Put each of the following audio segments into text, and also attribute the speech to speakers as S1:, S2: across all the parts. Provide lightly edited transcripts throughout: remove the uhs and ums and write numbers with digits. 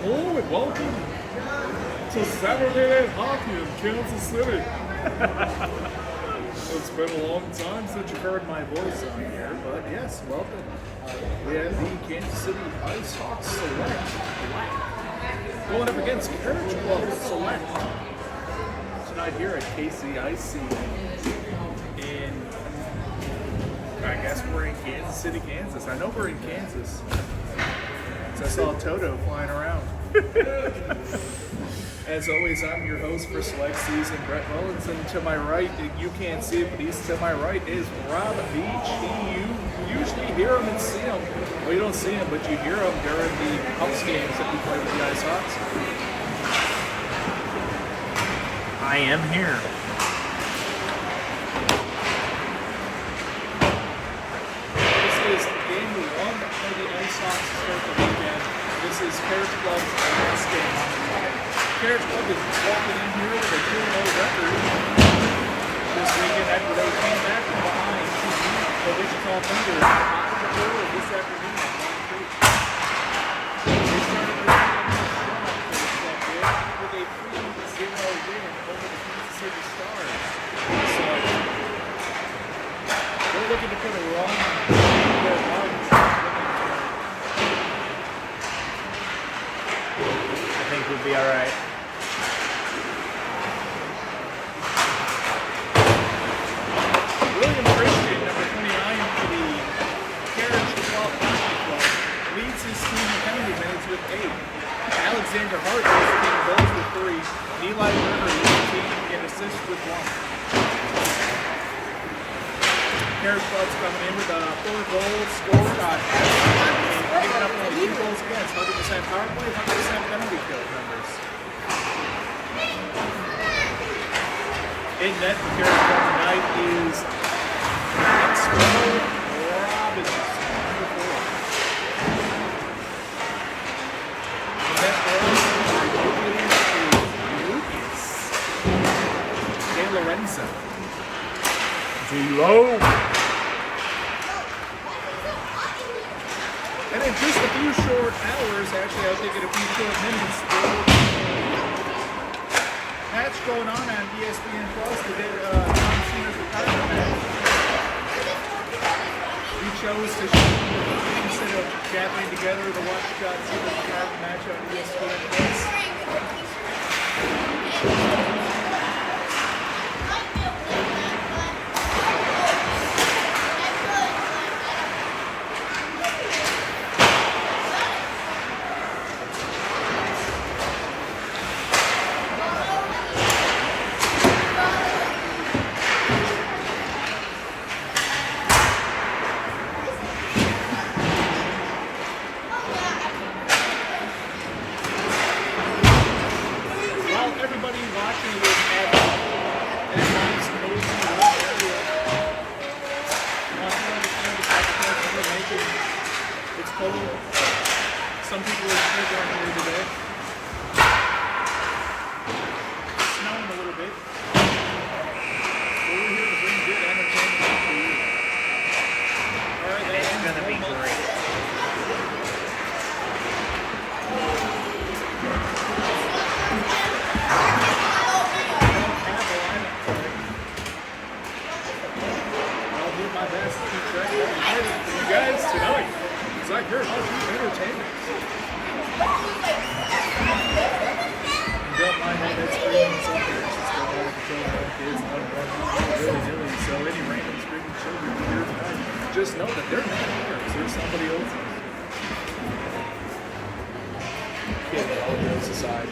S1: Hello and welcome to Saturday Night Hockey in Kansas City. It's been a long time since you've heard my voice on here, but yes, welcome. We have the Kansas City IceHawks Select going up against Carriage Club Select tonight here at KCIC in, I guess we're in Kansas City, Kansas. I know we're in Kansas. I saw Toto flying around. As always, I'm your host for Select Season, Brett Mullins, and to my right, you can't see it, but he's to my right is Rob Beach. You usually hear him and see him. Well, you don't see him, but you hear him during the house games that we play with the IceHawks.
S2: I am here.
S1: This is game one for the IceHawks to start the weekend. This is Carriage Club's last game on the night. Carriage Club is walking in here with a 2-0 record this weekend after they came back from behind to beat the Wichita Thunder this afternoon at Long Creek. They started their shot with a 3-0 win over the Kansas City Stars. So they're looking to put a run on their runs.
S2: I think we'll be all right.
S1: William Christian, number 29 for the Carriage Club Hockey Club, leads his team in penalty minutes with 8. Alexander Hart leads the team in goals with 3. And Eli Turner leads the team in assists with 1. Carriage Club's coming in with 4 goals scored on average and giving up only 2 goals against. 100% power play, 100% penalty kill numbers. In net for Carriage Club tonight is Maxwell Robbins, number 4. In net for Lucas De Lorenzo.
S2: D-Lo.
S1: And in just a few short hours, actually I think in a few short minutes, match going on ESPN Plus, the Tom Cena's retirement match. We chose to instead of gathering together to watch John Cena's retirement match on ESPN Plus. Some people are still down here today. Snowing a little bit. But we're here to bring good entertainment to you. Alright,
S2: It's going to be great.
S1: I'll do my best to keep track of everything for you guys tonight. It's like you're entertainment. Don't mind all that screaming stuff here. It's just going on control of our kids and willy-nilly. So any random screaming children here tonight, just know that they're not ours. They're somebody else's. Kidding, all jokes aside.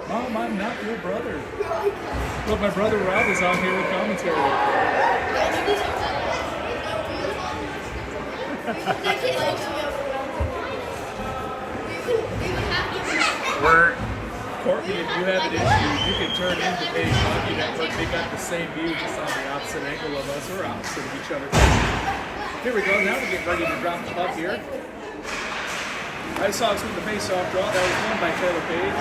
S1: Mom, I'm not your brother. But my brother Rob is on here with commentary.
S2: We're
S1: Courtney, if you have an issue, you can turn into Page Hockey Network. They got the same view, just on the opposite angle of us. We're opposite of each other. Here we go. Now we get ready to drop the puck here. IceHawks with the face-off draw. That was won by Taylor Page.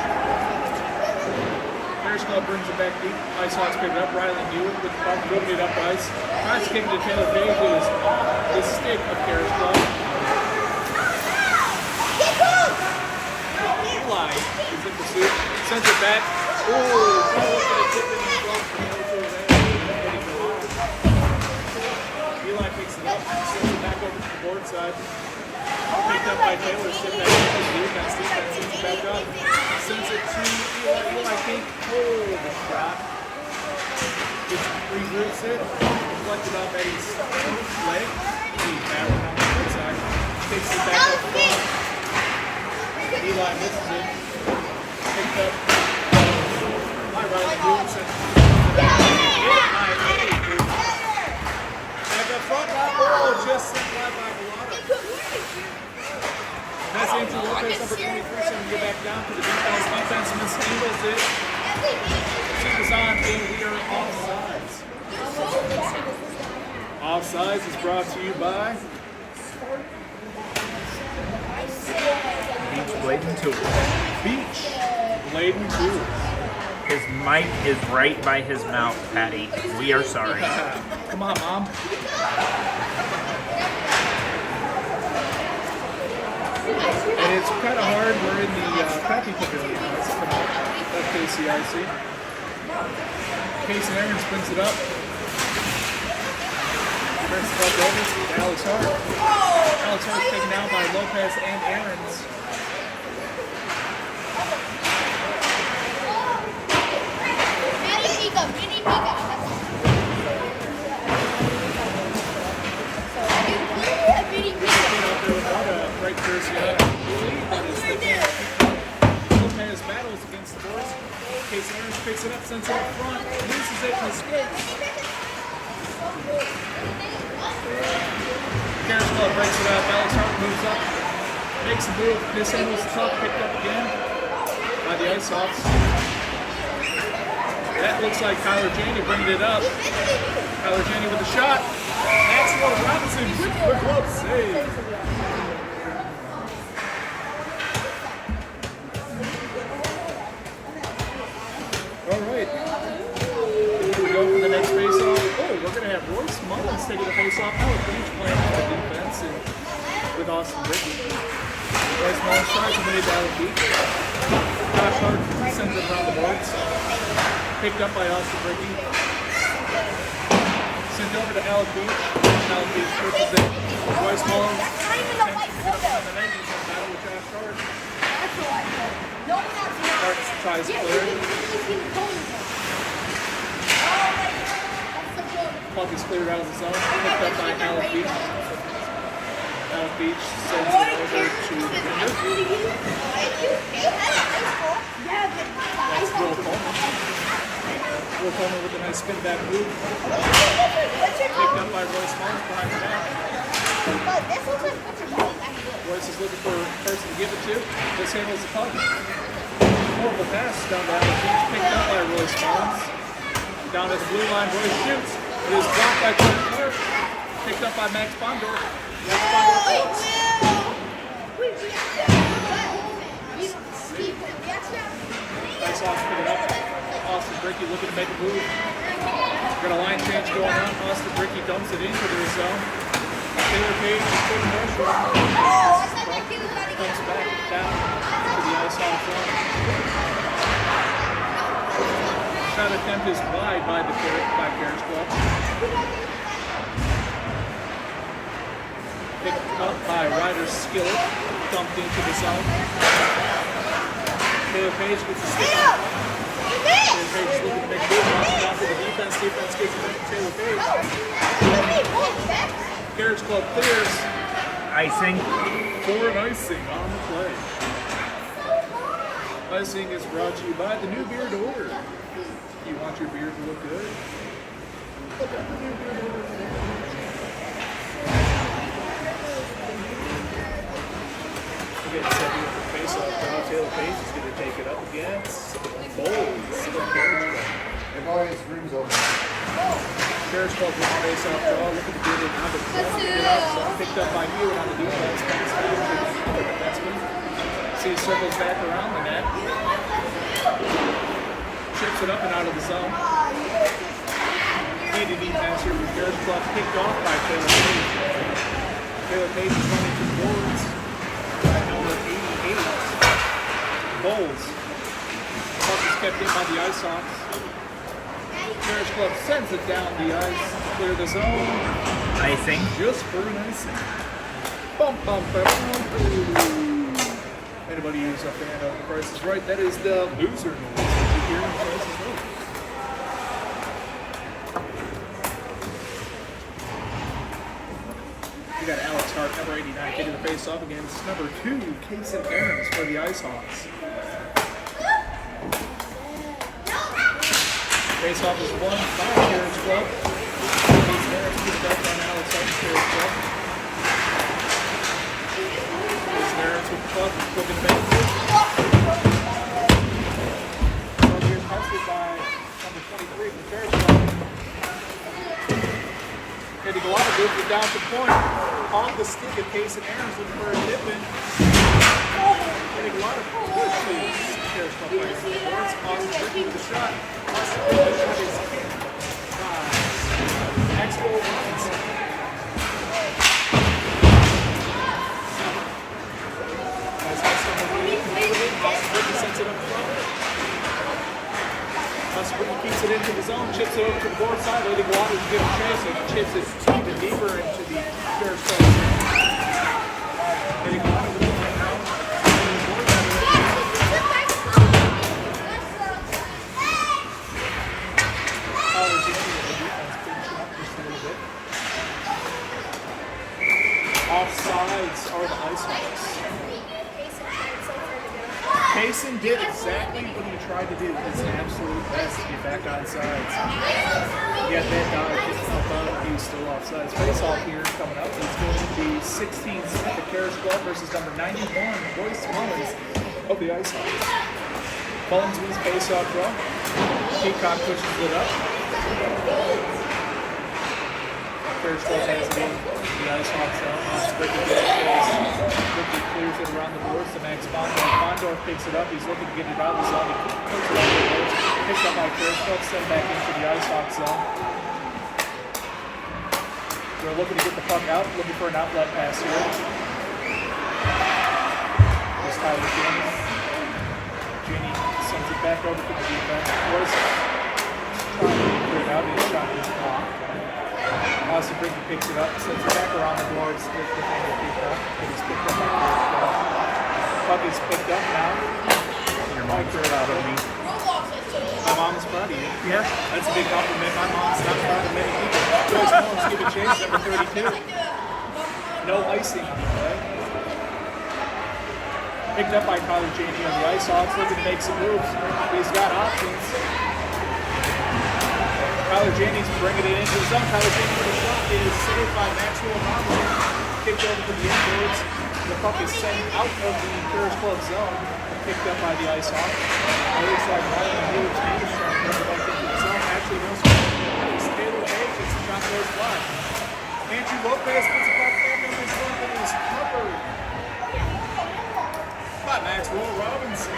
S1: Carriage Club brings it back deep. IceHawks pick it up. Riley Hewitt with the puck, moving it up ice. Tries to kick it to Taylor Page. It is off the stick of Carriage Club. Eli is in pursuit. Sends it back. Ooh, trying to look at it, tip it in the glove from the other there. Eli picks it up. Sends it back over to the board side. Picked up by Taylor, sit back in his view, got Steve, sends it back up, sends it to Eli. Eli can't hold the shot. Just regroups it, deflected off Eddie's leg. He's back on the right side, takes it back up front. Eli misses it, picked up by Riley Hewitt, sends it back up front. Oh, just sent by Bellotta. That's Angel Lopez, number 23, so we get back down to the defense. Defense mishandles it. It is on, and we are offsides. Offsides is brought to you by
S2: Beach Blade and Tools.
S1: Beach Blade and Tools.
S2: His mic is right by his mouth, Patty. We are sorry.
S1: Come on, Mom. And it's kind of hard. We're in the Pappy Pavilion. Let's come out of KCIC. Casey Aaron's brings it up. Turns the puck over to Alex Hart. Alex Hart's taken down by Lopez and Aaron's. Right jersey on. Lopez battles against the boards. Casey Aaron's picks it up, sends it up front, loses it and escapes. Carriage Club breaks it up. Alex Hart moves up, makes a move, mishandles the puck, picked up again by the IceHawks. That looks like Kyler Janey bringing it up. Kyler Janey with a shot. Maxwell Robinson with the glove save. Alright, here we go for the next face-off. Oh, we're going to have Royce Mullins taking the face-off. Howard Beach playing on the defense and with Austin Ricky. Royce Mullins tries to win it down with Beach. Josh Hart sends it around the boards. Picked up by Austin Ricky. Sent over to Alec Beach. Alec Beach pushes it. Royce Mullins attempts to get up on the net. He's in battle with Josh Hart. Hart tries to clear it. Puck is cleared out of the zone. Picked up by Alec Beach. Alec Beach sends it over to the window. That's Will Coleman. Will Coleman with a nice spin back move. Picked up by Royce Mullins behind the net. Royce is looking for a person to give it to. This handles the puck. Horrible pass down to Alec Beach. Picked up by Royce Mullins. Down at the blue line, Royce shoots. It is blocked by Trent Clark. Picked up by Max Bondor. Max Bondor falls. IceHawks pick it up. Austin Bricky looking to make a move. Got a line change going on. Austin Bricky dumps it into their zone. Taylor Page is putting pressure on. Comes back down to the IceHawks line. Shot attempt is wide by the Carriage Club. Picked up by Ryder Skillett. Dumped into the zone. Taylor Page gets a stick on. Taylor Page is looking to make a move. Knocks it down to the defense. Defense gets it back to Taylor Page. Carriage Club clears.
S2: Icing.
S1: For an icing on the play. Icing is brought to you by the New Beard Order. You want your beard to look good? Look at the New Beard Order. Again, setting up the face-off draw. Taylor Page is going to take it up against Bowles of Carriage Club.
S3: If all his rooms open.
S1: Carriage Club with the face-off draw. Looking to get it out of the zone. Picked up by Hewitt on the defense. Comes down to the defenseman. Dixie circles back around the net. Chips it up and out of the zone. Handy deep pass here from Garrett Club, picked off by Taylor Page. Taylor Page is running to boards. Number 88. Bowles. Puck is kept in by the IceHawks. Garrett Club sends it down the ice. Clear the zone.
S2: Icing.
S1: Just for an icing. Bum, bum, bum, bum. Anybody who's a fan of The Price is Right, that is the loser noise that you hear in The Price is Right. We got Alex Hart, number 89, getting the face off against number 2, Kason Aarons for the IceHawks. Face off is won by Karen's Club. Kason Aarons gets back on Alex Hart's Karen's Club. Kason Aarons with the puck, looking back. So here's hustled by number 23 from Karen's Club. Eddie Galata moves it down to point. On the stick of Kason Aarons looking for a dip in. Eddie Galata pushes Karen's Club player. Lawrence Austin Ricky with the shot. Austin Ricky the shot is kicked by Maxwell Robinson. As Austin Ricky sends it up front. Austin Ricky keeps it into the zone, chips it over to the board side. Eddie Galata is giving chase and chips it even deeper into the Karen's Club. Eddie Galata with the line out. Offsides are the IceHawks. Payson did exactly what he tried to do, his absolute best to get back on sides. Yet that dog just helped out, he was still offsides. Face off here coming up. It's going to be 16 the Karen's Club versus number 91, Royce Mullins of the IceHawks. Mullins wins face off draw. Peacock pushes it up. Karen's Club has it in. The IceHawks out. Ricky clears it around the boards to Max Bondorf. Bondorf picks it up. He's looking to get it out of the zone. He puts it on the boards. Picked up by Karen's Club. Sent back into the IceHawks zone. They're looking to get the puck out. Looking for an outlet pass here. There's Tyler Janney. Janney sends it back over to the defense. Royce trying to clear it out. His shot is blocked. Austin Ricky picks it up, sends it back around the boards with the defender Peacock. It is picked up by Karen's Club. Puck is picked up now.
S2: Your mom's proud of me.
S1: My mom's proud of you.
S2: Yeah.
S1: That's a big compliment. My mom's not proud of many people. Joyce Mullins give a chase, number 32. No icing on the play. Picked up by Tyler Janney on the IceHawks, looking to make some moves. He's got options. Tyler Janney's bringing it into the zone. Tyler Janney with a shot is saved by Maxwell Robinson. Kicked over to the inboards. The puck is sent out of the Karen's Club zone. Picked up by the IceHawks. It looks like Marlon Hughes is trying to bring it back into the zone. Actually, no score. It's Taylor Page. It's a shot goes by. Andrew Lopez puts it back on his glove and is covered by Maxwell Robinson.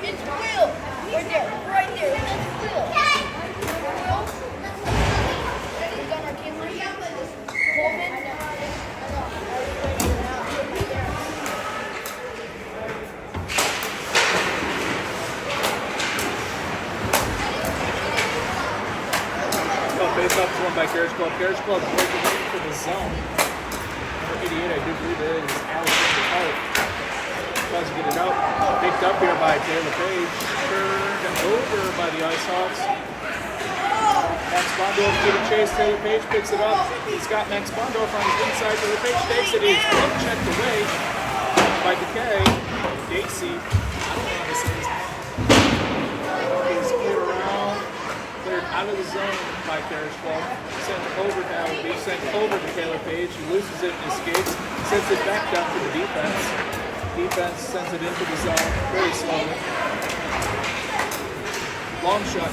S3: It's Will. Right there. Right there. That's Will. Will. He's on our team right now. Coleman.
S1: Face off is won by Karen's Club. Karen's Club breaking into the zone. Number 88, I do believe it is Alexander Hart. Tries to get it out. Picked up here by Taylor Page. Turned over by the IceHawks. Max Bondorf to the chase. Taylor Page picks it up. He's got Max Bondorf on his inside. Taylor Page takes it. He's one checked away by Decay. Dacey. I don't know how to say his name. He's cleared around. Cleared out of the zone by Karen's Club. Sent over now. Being sent over to Taylor Page. He loses it and escapes. Sends it back down to the defense. Defense sends it into the zone very slowly. Long shot.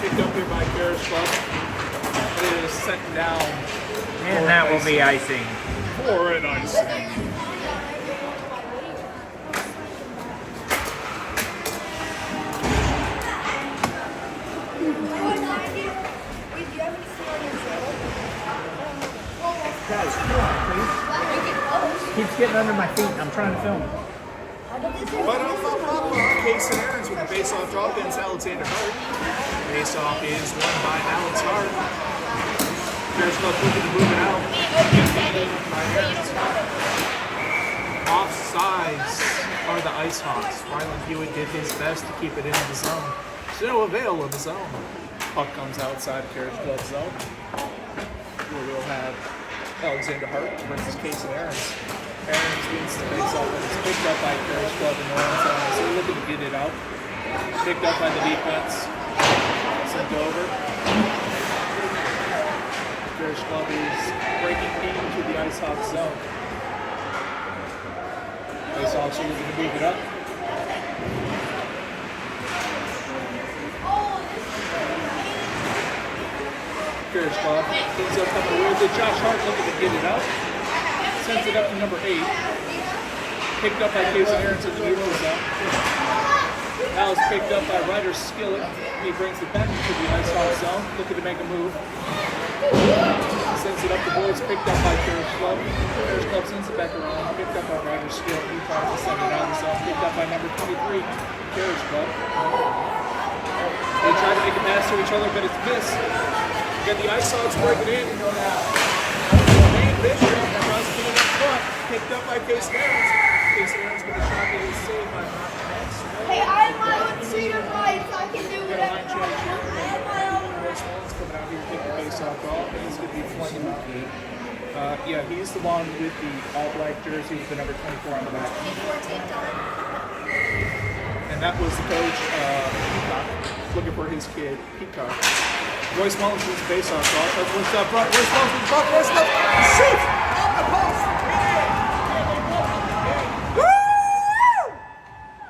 S1: Picked up here by Karen's Club. It is sent down.
S2: Man, that will be icing.
S1: For an icing.
S2: Guys, come on, please. Keeps getting under my feet. I'm trying to film.
S1: Case and Aaron's with the face-off draw against Alexander Hart. Face-off is won by Alex Hart. Bears Club looking to move it out. By Aaron's. Offsides are the IceHawks. Rylan Hewitt did his best to keep it in the zone. To no avail of the zone. Puck comes outside Carriage Club zone. Where we'll have Alexander Hart versus Case and Aaron's. Aaron's wins the face-off and it's picked up by Carriage Club in the orange zone. So we're looking to get it out. Picked up by the defense. Sent over. Carriage Club is breaking into the IceHawks zone. Face-offs are looking to move it up. Carriage Club brings up a couple of words. Josh Hart looking to get it out. Sends it up to number 8. Picked up by Case and Aaron's in the neutral zone. Now it's picked up by Ryder Skillett. He brings it back into the IceHawks zone, looking to make a move. Sends it up the boards, picked up by Carriage Club. Carriage Club sends it back around, picked up by Ryder Skillett. He tries to send it out of the zone, picked up by number 23, Carriage Club. They try to make a pass to each other, but it's missed. Got the IceHawks breaking in. Bishop tries to get it up front, picked up by Case Aaron's. Case Aaron's with a shot that is saved by Max.
S3: Hey, I have my own cedar rights. I can do whatever I want. I have my own.
S1: Royce Mullins coming out here, taking the face-off off, and he's going to be playing out. Yeah, he's the one with the all-black jersey with the number 24 on the back. And that was the coach looking for his kid, Peacock. Royce Mullins wins the face-off off. That's what's up front. Royce Mullins with the puck. Royce Mullins shoots on the post. Woo!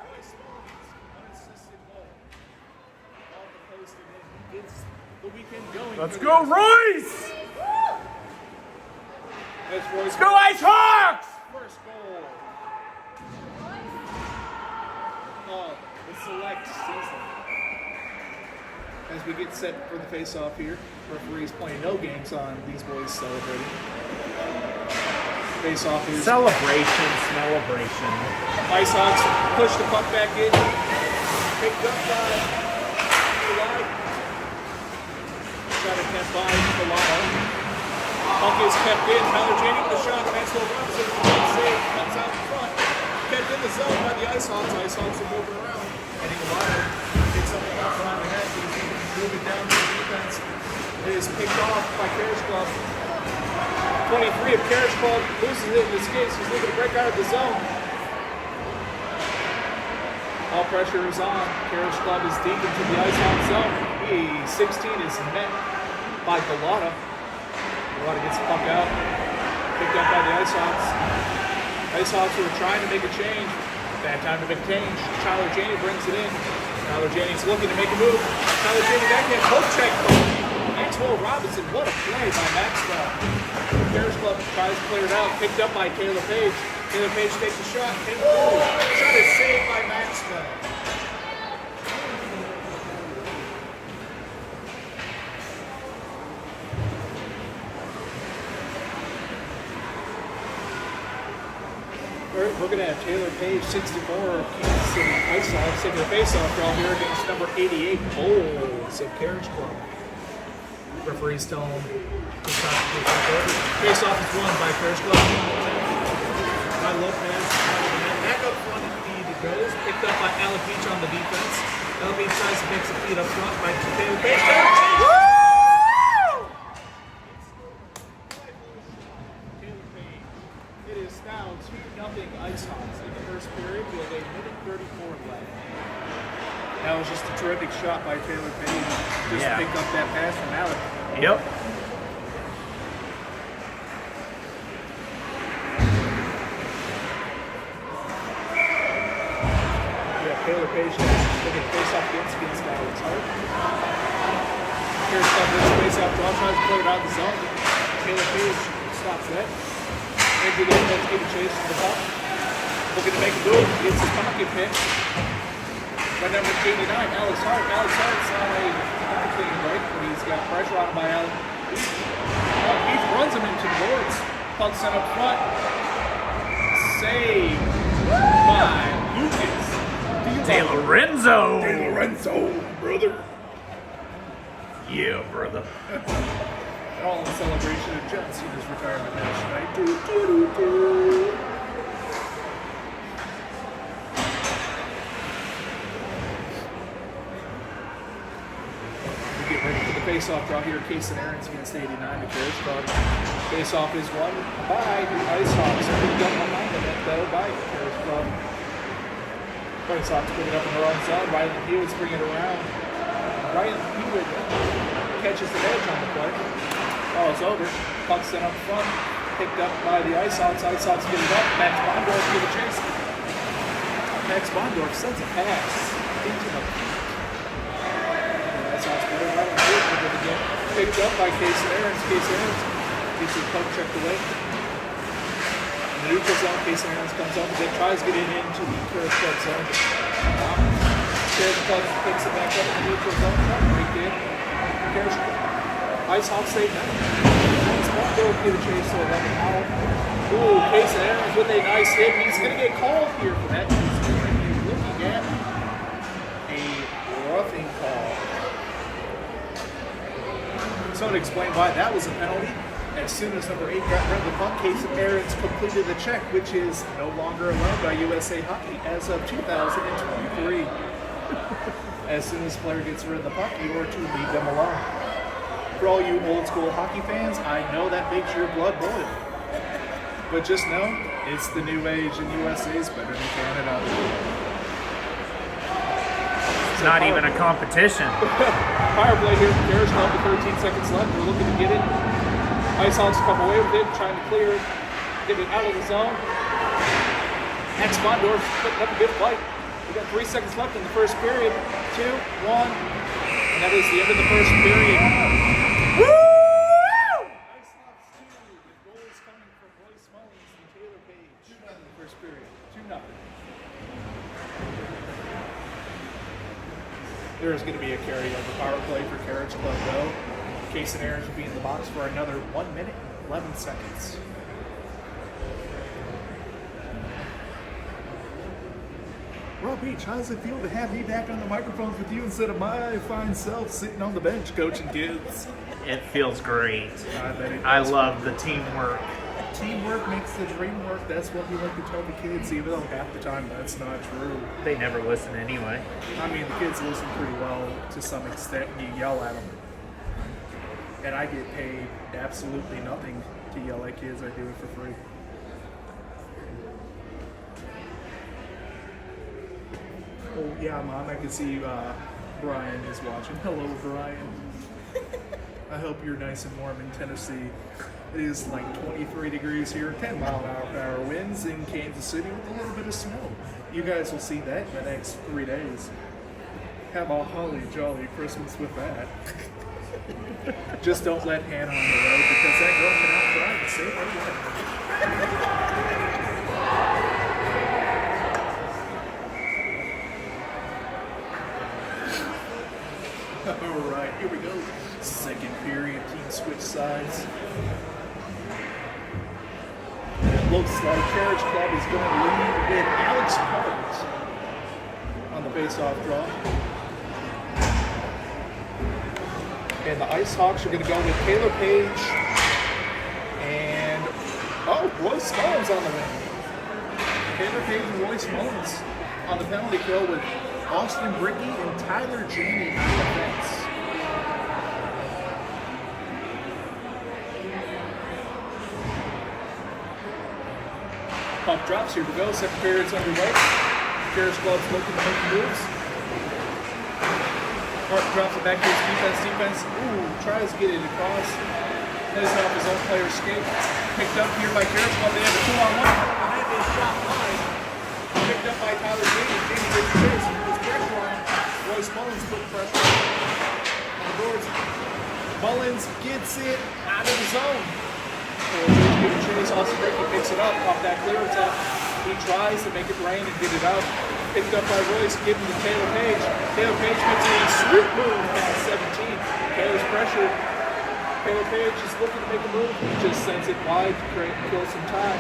S1: Royce Mullins, unassisted goal. Off the post and then he gets the weekend going.
S2: Let's go, Royce!
S1: That's Royce.
S2: Let's go, IceHawks!
S1: First goal of the select season. As we get set for the face-off here, referees playing no games on these boys celebrating. Face-off is
S2: Celebration.
S1: IceHawks push the puck back in. Picked up by Eli. Shot attempt by Delano. Puck is kept in. Tyler Janey with the shot. Maxwell Robinson save. Comes out in front. Kept in the zone by the IceHawks. IceHawks are moving around. Heading Delano. Gets up the puck behind the net. Moving down to the defense. It is picked off by Carriage Club. 23 of Carriage Club loses it in this case. He's looking to break out of the zone. All pressure is on. Carriage Club is deep into the IceHawks zone. 16 is met by Galata. Galata gets the puck out. Picked up by the IceHawks. IceHawks were trying to make a change. Bad time to make a change. Tyler Janey brings it in. Tyler Janey's looking to make a move. Tyler Janey backhand poke check. Maxwell Robinson, what a play by Maxwell. Carriage Club tries to clear it out. Picked up by Taylor Page. Taylor Page takes a shot. Shot is saved by Maxwell. We're going to have Taylor Page, 64 of Kansas City IceHawks, taking the face-off draw here against number 88, Bowles of Carriage Club. Referees tell him to stop the face-off is won by Carriage Club. By Lopez. Back up front indeed it goes. Picked up by Alec Beach on the defense. Alec Beach tries to mix the feet up front by Taylor Page. It is now 2-0 IceHawks in the first period with a minute 34 left. That was just a terrific shot by Taylor Page. Just picked up that pass from Alec.
S2: Yep.
S1: Yeah, Taylor Page looking to face off against Alex Hart. Here's Club face off draw, tries to put it out of the zone. Taylor Page stops that. Andrew Lopez gave a chase from the puck. Looking to make a move. Gets his pocket pick. By number 89, Alex Hart. Alex Hart's on a clean break, but he's got pressure on him by Alex. Heath runs him into the boards. Puck sent up front. Save by Lucas.
S2: De Lorenzo.
S1: De Lorenzo, brother.
S2: Yeah, brother.
S1: All in celebration of John Cena's retirement match tonight. Do, do, do, do. We get ready for the face-off draw here. Case and Aaron's against 89 to Carriage Club. Face-off is won by the IceHawks. Pretty got behind the net though by Carriage Club. IceHawks put it up in the wrong zone. Ryan Hewitt's bring it around. Ryan Hewitt catches the edge on the play. Oh, it's over. Puck sent up front. Picked up by the IceHawks. IceHawks get it up. Max Bondorf give a chase. Max Bondorf sends a pass into the IceHawks put it right on the field with it again. Picked up by Case and Aaron's. Case and Aaron's gets his puck checked away. In the neutral zone, Case and Aaron's comes up and then tries to get it into the Carriage Club zone. Carriage Club picks it back up in the neutral zone. Right there. Carriage Club. IceHawks save that. Don't get a chase to 11 now. Ooh, Case and Aaron's with a nice hit. He's going to get called here for that. He's going to be looking at a roughing call. Someone explain why that was a penalty. As soon as number 8 got rid of the puck, Case and Aaron's completed the check, which is no longer allowed by USA Hockey as of 2023. As soon as a player gets rid of the puck, you are to leave them alone. For all you old school hockey fans, I know that makes your blood boil. But just know, it's the new age and USA is better than Canada.
S2: It's not even a competition.
S1: Power play here from Carriage Club with 13 seconds left. We're looking to get it. IceHawks come away with it, trying to clear it, get it out of the zone. Max Bondorf putting up a good fight. We got 3 seconds left in the first period. 2, 1, and that is the end of the first period. Woo! IceHawks 2, with goals coming from Royce Mullins and Taylor Page in the first period. 2-0. There is going to be a carryover power play for Carriage Club, though. Case and Aaron's will be in the box for another 1 minute and 11 seconds. Rob Beach, how does it feel to have me back on the microphones with you instead of my fine self sitting on the bench coaching kids?
S2: It feels great.
S1: I bet it
S2: I
S1: does.
S2: love the teamwork.
S1: Teamwork makes the dream work. That's what we like to tell the kids, even though half the time that's not true.
S2: They never listen anyway.
S1: I mean, the kids listen pretty well to some extent when you yell at them. And I get paid absolutely nothing to yell at kids. I do it for free. Oh, yeah, Mom, I can see Brian is watching. Hello, Brian. I hope you're nice and warm in Tennessee. It is like 23 degrees here, 10 mile per hour winds in Kansas City with a little bit of snow. You guys will see that in the next 3 days. Have a holly jolly Christmas with that. Just don't let Hannah on the road because that girl cannot drive to save her life. All right, here we go. Second period, team switch sides. It looks like Carriage Club is going to lead with Alex Hart on the face-off draw. And the IceHawks are going to go with Taylor Page and, Royce Mullins on the wing. Taylor Page and Royce Mullins on the penalty kill with Austin Bricky and Tyler Jamie on defense. Puck drops, here we go. Second period's underway. Carriage Club's looking to make moves. Hart drops it back to his defense. Ooh, tries to get it across. Plays off his own player's skate. Picked up here by Carriage Club. They have a 2-on-1. And that is shot wide. Picked up by Tyler Jamie. Jamie gets the chase. There's pressure on him. Royce Mullins put pressure on the boards. Mullins gets it out of the zone. giving chase. Austin Ricky picks it up off that clear attempt. He tries to make it rain and get it out. Picked up by Royce, given to Taylor Page. Taylor Page makes a sweet move past 17. Taylor's pressured. Taylor Page is looking to make a move. He just sends it wide to kill some time.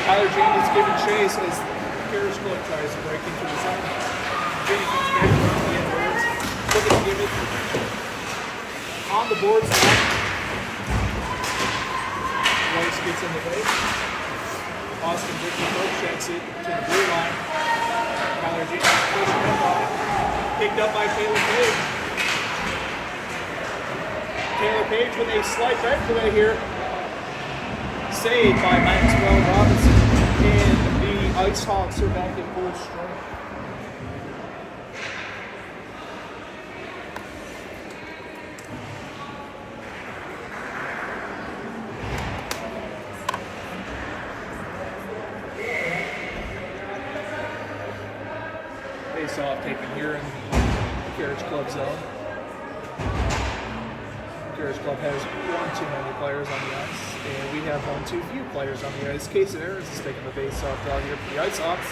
S1: Tyler Jane is giving chase as Carriage Club tries to break into the zone. Jane comes back around the end boards. Looking to give it on the boards now. Royce gets in the way. Austin Ricky checks it to the blue line. Tyler Jane pushing up on it. Picked up by Taylor Page. Taylor Page with a slight breakaway here. Saved by Maxwell Robinson. And the IceHawks are back in full strength. Face-off taken here in the Carriage Club zone. Carriage Club has one too many players on the ice, and we have one too few players on the ice. Casey Harris is taking the face-off draw here for the IceHawks.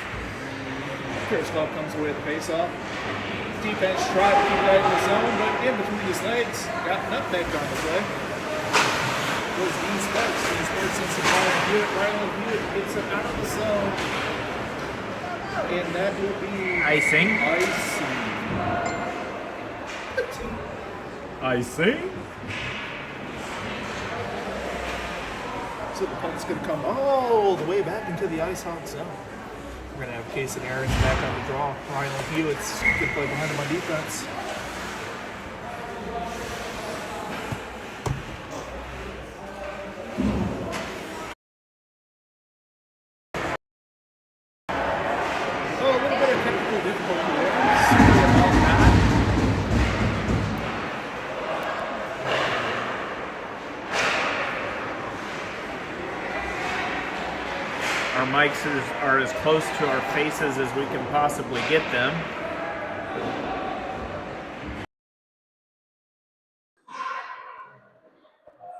S1: Carriage Club comes away with the face-off. Defense tried to keep that in the zone, but in between his legs, got nutmegged on the play. Was Dean Sparks. Dean Sparks in some ball. Rylan Hewitt gets him out of the zone. And that will be
S2: icing.
S1: Icing. So the punt's going to come all the way back into the IceHawks zone. We're going to have Casey Aaron's back on the draw. Rylan Hewitt's going to play behind him on defense. Oh, a little bit of technical difficulty there. Sorry about that.
S2: Our mics are as close to our faces as we can possibly get them.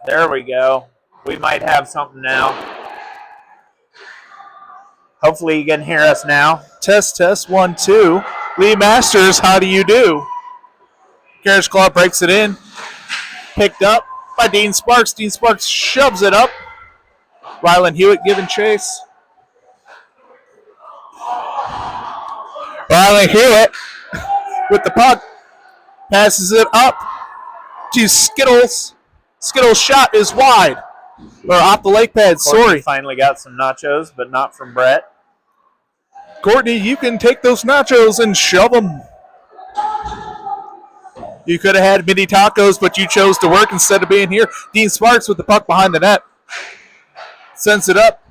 S2: There we go. We might have something now. Hopefully you can hear us now.
S1: Test, 1, 2. Lee Masters, how do you do? Carriage Club breaks it in. Picked up by Dean Sparks. Dean Sparks shoves it up. Rylan Hewitt giving chase. Rylan Hewitt with the puck. Passes it up to Skittles. Skittles' shot is wide. Or off the lake pad, sorry.
S2: Finally got some nachos, but not from Brett.
S1: Courtney, you can take those nachos and shove them. You could have had mini tacos, but you chose to work instead of being here. Dean Sparks with the puck behind the net. Sends it up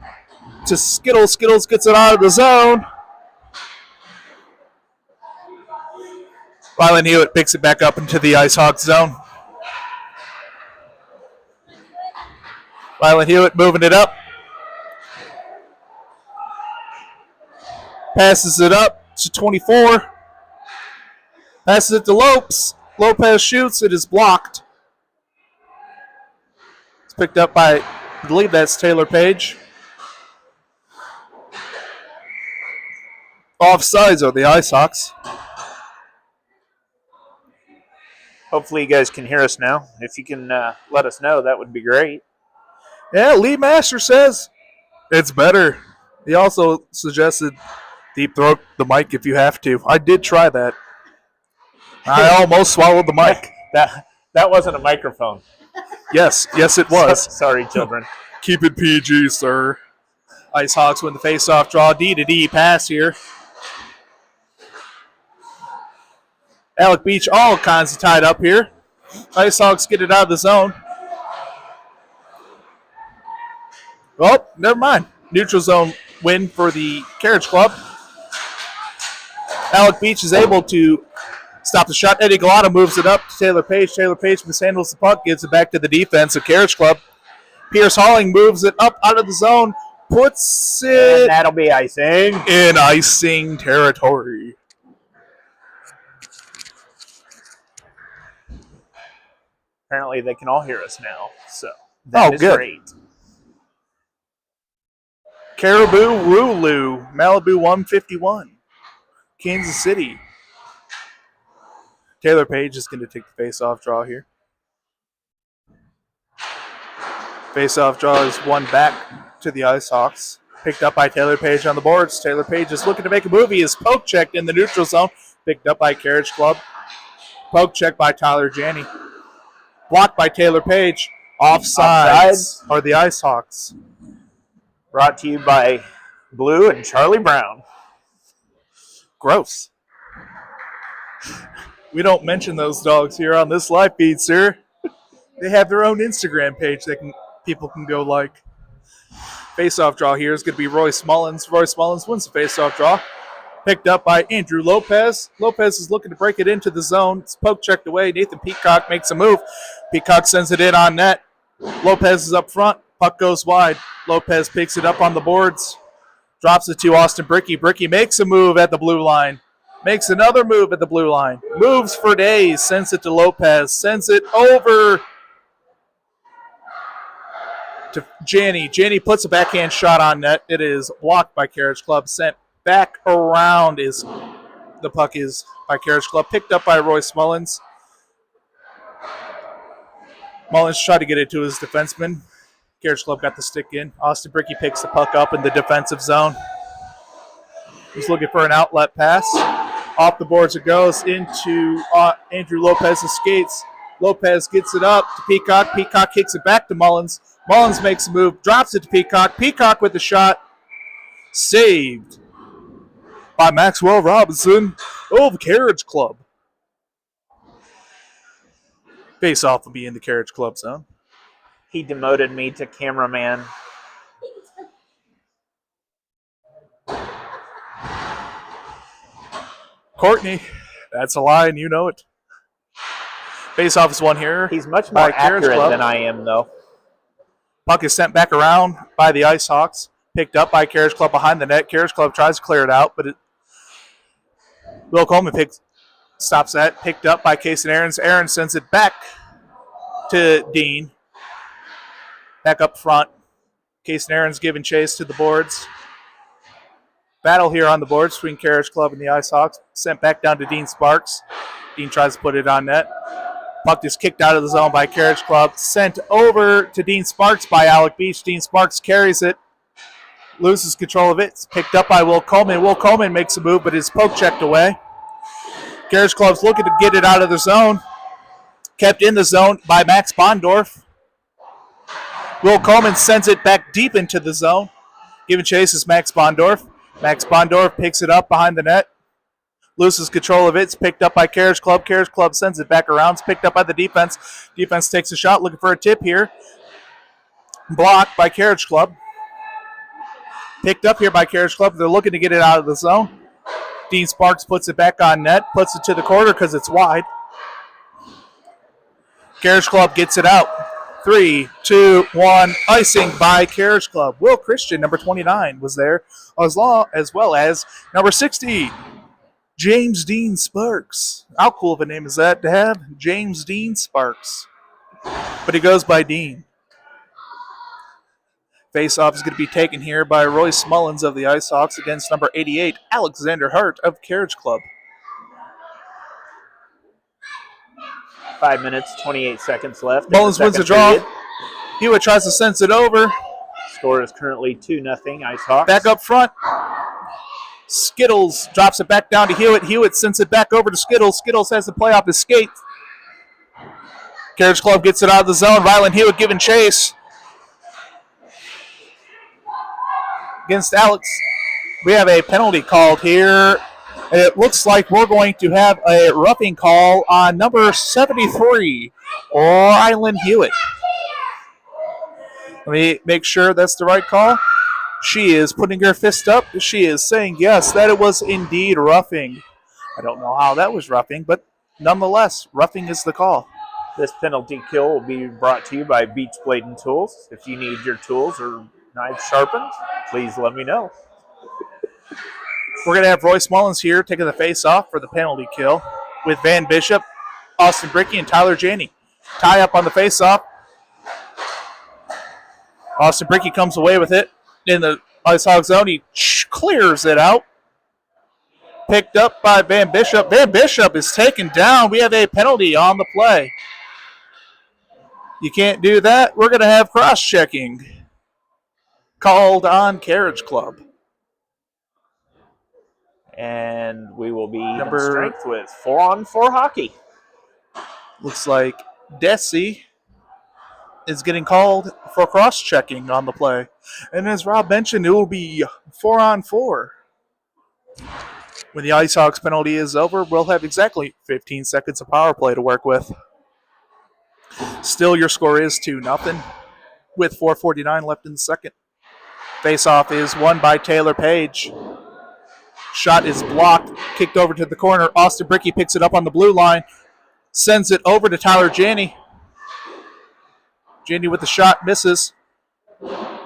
S1: to Skittles. Skittles gets it out of the zone. Rylan Hewitt picks it back up into the IceHawks zone. Rylan Hewitt moving it up. Passes it up to 24. Passes it to Lopes. Lopez shoots. It is blocked. It's picked up by, I believe that's Taylor Page. Offsides are the IceHawks.
S2: Hopefully you guys can hear us now. If you can let us know, that would be great.
S1: Yeah, Lee Master says it's better. He also suggested deep throat the mic if you have to. I did try that. I almost swallowed the mic.
S2: That wasn't a microphone.
S1: Yes, it was.
S2: Sorry, children.
S1: Keep it PG, sir. IceHawks win the face-off draw. D-to-D pass here. Alec Beach all kinds of tied up here. IceHawks get it out of the zone. Oh, never mind. Neutral zone win for the Carriage Club. Alec Beach is able to stop the shot. Eddie Galata moves it up to Taylor Page. Taylor Page mishandles the puck, gives it back to the defense of Carriage Club. Pierce Halling moves it up out of the zone, puts it
S2: And that'll be icing.
S1: in icing territory.
S2: Apparently they can all hear us now, so that is
S1: good.
S2: great.
S1: Caribou Rulu, Malibu 151, Kansas City. Taylor Page is going to take the face-off draw here. Face-off draw is one back to the IceHawks. Picked up by Taylor Page on the boards. Taylor Page is looking to make a move. He is poke checked in the neutral zone. Picked up by Carriage Club. Poke check by Tyler Janney. Blocked by Taylor Page. Offsides are the IceHawks.
S2: Brought to you by Blue and Charlie Brown.
S1: Gross. We don't mention those dogs here on this live feed, sir. They have their own Instagram page that people can go like. Face-off draw here is going to be Royce Mullins. Royce Mullins wins the face-off draw. Picked up by Andrew Lopez. Lopez is looking to break it into the zone. It's poke checked away. Nathan Peacock makes a move. Peacock sends it in on net. Lopez is up front. Puck goes wide. Lopez picks it up on the boards. Drops it to Austin Bricky. Bricky makes a move at the blue line. Makes another move at the blue line. Moves for days. Sends it to Lopez. Sends it over to Janney. Janney puts a backhand shot on net. It is blocked by Carriage Club. Sent back around is the puck is by Carriage Club. Picked up by Royce Mullins. Mullins tried to get it to his defenseman. Carriage Club got the stick in. Austin Bricky picks the puck up in the defensive zone. He's looking for an outlet pass. Off the boards it goes into Andrew Lopez's skates. Lopez gets it up to Peacock. Peacock kicks it back to Mullins. Mullins makes a move, drops it to Peacock. Peacock with the shot. Saved by Maxwell Robinson of Carriage Club. Face-off will be in the Carriage Club zone.
S2: He demoted me to cameraman.
S1: Courtney, that's a lie and you know it. Face-off is one here.
S2: He's much more accurate than I am, though.
S1: Puck is sent back around by the IceHawks. Picked up by Carriage Club behind the net. Carriage Club tries to clear it out, but Will Coleman stops that. Picked up by Case and Aaron's. Aaron sends it back to Dean. Back up front. Case and Aaron's giving chase to the boards. Battle here on the boards between Carriage Club and the IceHawks. Sent back down to Dean Sparks. Dean tries to put it on net. Puck is kicked out of the zone by Carriage Club. Sent over to Dean Sparks by Alec Beach. Dean Sparks carries it. Loses control of it. It's picked up by Will Coleman. Will Coleman makes a move, but is poke checked away. Carriage Club's looking to get it out of the zone. Kept in the zone by Max Bondorf. Will Coleman sends it back deep into the zone. Giving chase is Max Bondorf. Max Bondorf picks it up behind the net. Loses control of it. It's picked up by Carriage Club. Carriage Club sends it back around. It's picked up by the defense. Defense takes a shot, looking for a tip here. Blocked by Carriage Club. Picked up here by Carriage Club. They're looking to get it out of the zone. Dean Sparks puts it back on net. Puts it to the corner because it's wide. Carriage Club gets it out. 3, 2, 1. Icing by Carriage Club. Will Christian, number 29, was there, as well as number 60. James Dean Sparks. How cool of a name is that to have? James Dean Sparks. But he goes by Dean. Face-off is going to be taken here by Royce Mullins of the IceHawks against number 88, Alexander Hart of Carriage Club.
S2: 5 minutes, 28 seconds left.
S1: Mullins wins the draw. Hewitt tries to sense it over.
S2: Score is currently 2-0 IceHawks.
S1: Back up front. Skittles drops it back down to Hewitt. Hewitt sends it back over to Skittles. Skittles has to play off his skate. Carriage Club gets it out of the zone. Rylan Hewitt giving chase against Alex. We have a penalty called here. It looks like we're going to have a roughing call on number 73, Rylan Hewitt. Let me make sure that's the right call. She is putting her fist up. She is saying yes, that it was indeed roughing. I don't know how that was roughing, but nonetheless, roughing is the call.
S2: This penalty kill will be brought to you by Beach Blade and Tools. If you need your tools or knives sharpened, please let me know.
S1: We're going to have Royce Mullins here taking the face off for the penalty kill with Van Bishop, Austin Bricky, and Tyler Janney. Tie up on the face off. Austin Bricky comes away with it in the IceHawks zone. He clears it out. Picked up by Van Bishop. Van Bishop is taken down. We have a penalty on the play. You can't do that. We're going to have cross-checking called on Carriage Club.
S2: And we will be number strength with 4-on-4 hockey.
S1: Looks like Desi is getting called for cross-checking on the play. And as Rob mentioned, it will be 4-on-4. When the IceHawks penalty is over, we'll have exactly 15 seconds of power play to work with. Still, your score is 2-0 with 4:49 left in the second. Face-off is won by Taylor Page. Shot is blocked, kicked over to the corner. Austin Bricky picks it up on the blue line, sends it over to Tyler Janney. Janney with the shot, misses.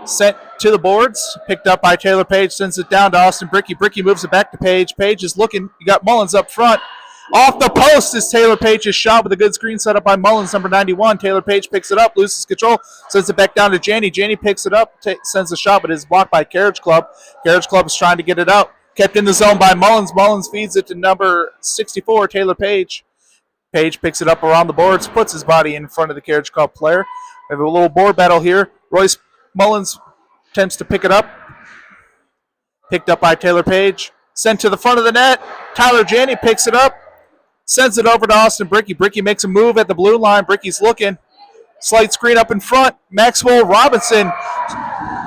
S1: Sent to the boards, picked up by Taylor Page, sends it down to Austin Bricky. Bricky moves it back to Page. Page is looking. You got Mullins up front. Off the post is Taylor Page's shot with a good screen set up by Mullins, number 91. Taylor Page picks it up, loses control, sends it back down to Janney. Janney picks it up, sends the shot, but is blocked by Carriage Club. Carriage Club is trying to get it out. Kept in the zone by Mullins. Mullins feeds it to number 64, Taylor Page. Page picks it up around the boards, puts his body in front of the Carriage Club player. We have a little board battle here. Royce Mullins attempts to pick it up. Picked up by Taylor Page. Sent to the front of the net. Tyler Janney picks it up. Sends it over to Austin Bricky. Bricky makes a move at the blue line. Bricky's looking. Slight screen up in front. Maxwell Robinson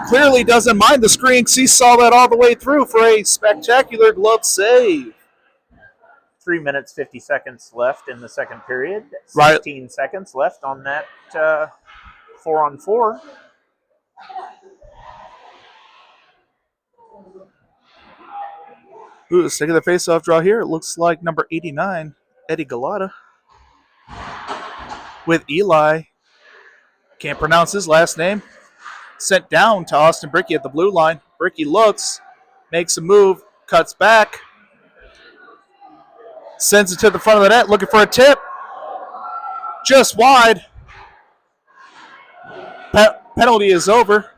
S1: clearly doesn't mind the screen because he saw that all the way through for a spectacular glove save.
S2: 3 minutes, 50 seconds left in the second period. 16 seconds left on that 4-on-4.
S1: Ooh, let's take the face-off draw here. It looks like number 89, Eddie Galata, with Eli. Can't pronounce his last name. Sent down to Austin Bricky at the blue line. Bricky looks, makes a move, cuts back, sends it to the front of the net, looking for a tip. Just wide. Penalty is over.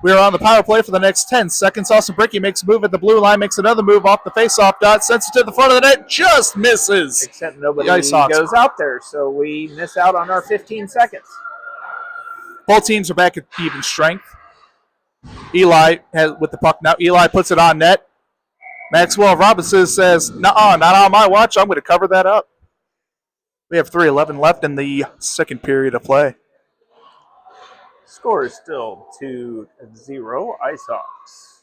S1: We are on the power play for the next 10 seconds. Austin Bricky makes a move at the blue line, makes another move off the face-off dot, sends it to the front of the net, just misses.
S2: Except nobody goes out there, so we miss out on our 15 seconds.
S1: Both teams are back at even strength. Eli has with the puck now. Eli puts it on net. Maxwell Robinson says, "Nuh-uh, not on my watch. I'm going to cover that up." We have 3:11 left in the second period of play.
S2: Score is still 2-0 IceHawks.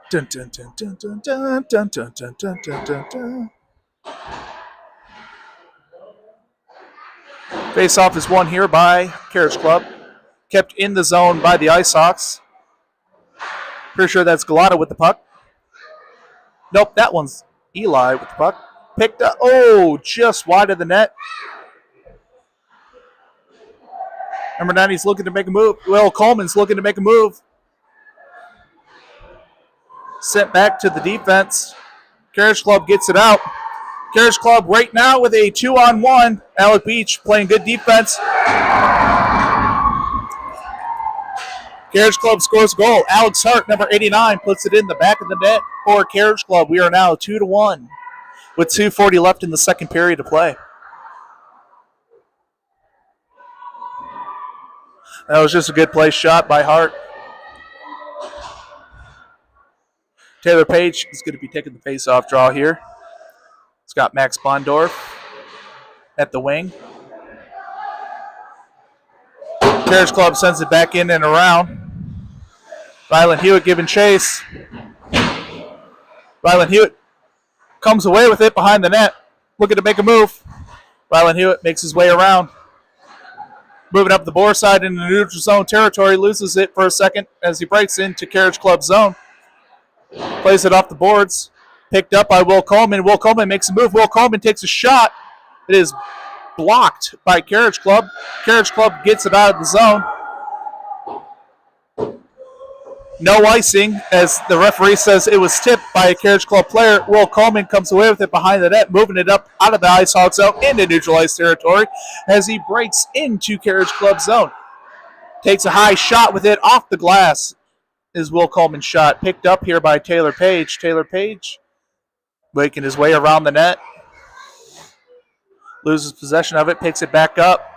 S1: Dun, dun, dun, dun, dun, dun, dun, dun, dun, dun, dun, dun. Face-off is won here by Carriage Club. Kept in the zone by the IceHawks. Pretty sure that's Galata with the puck. Nope, that one's Eli with the puck. Picked up. Oh, just wide of the net. Number 90's looking to make a move. Will Coleman's looking to make a move. Sent back to the defense. Carriage Club gets it out. Carriage Club right now with a 2-on-1. Alec Beach playing good defense. Carriage Club scores a goal. Alex Hart, number 89, puts it in the back of the net for Carriage Club. We are now 2-1 with 2:40 left in the second period of play. That was just a good play shot by Hart. Taylor Page is going to be taking the face-off draw here. It's got Max Bondorf at the wing. Carriage Club sends it back in and around. Rylan Hewitt giving chase. Rylan Hewitt comes away with it behind the net, looking to make a move. Rylan Hewitt makes his way around. Moving up the board side into the neutral zone territory, loses it for a second as he breaks into Carriage Club zone. Plays it off the boards. Picked up by Will Coleman. Will Coleman makes a move. Will Coleman takes a shot. It is blocked by Carriage Club. Carriage Club gets it out of the zone.
S4: No icing, as the referee says it was tipped by a Carriage Club player. Will Coleman comes away with it behind the net, moving it up out of the IceHawks zone into neutral ice territory as he breaks into Carriage Club zone. Takes a high shot with it off the glass. Is Will Coleman's shot picked up here by Taylor Page. Taylor Page making his way around the net. Loses possession of it, picks it back up.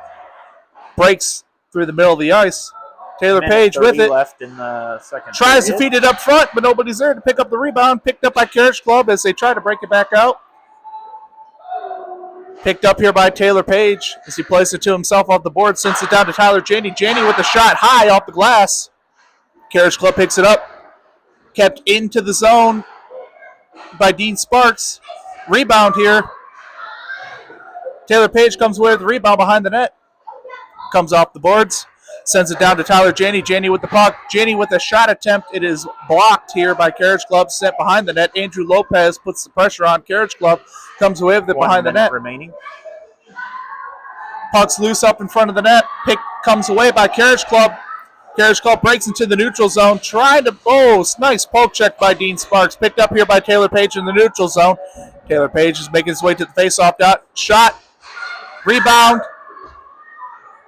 S4: Breaks through the middle of the ice. Taylor Page with it.
S2: Left in the second
S4: tries
S2: period.
S4: to feed it up front, but nobody's there to pick up the rebound. Picked up by Carriage Club as they try to break it back out. Picked up here by Taylor Page as he plays it to himself off the board. Sends it down to Tyler Janney. Janney with the shot high off the glass. Carriage Club picks it up. Kept into the zone by Dean Sparks. Rebound here. Taylor Page comes away with the rebound behind the net. Comes off the boards. Sends it down to Tyler Janney. Janney with the puck. Janney with a shot attempt. It is blocked here by Carriage Club. Sent behind the net. Andrew Lopez puts the pressure on Carriage Club. Comes away with it behind the net.
S2: Remaining.
S4: Puck's loose up in front of the net. Pick comes away by Carriage Club. Carriage Club breaks into the neutral zone. Trying to, nice poke check by Dean Sparks. Picked up here by Taylor Page in the neutral zone. Taylor Page is making his way to the faceoff dot. Shot. Rebound.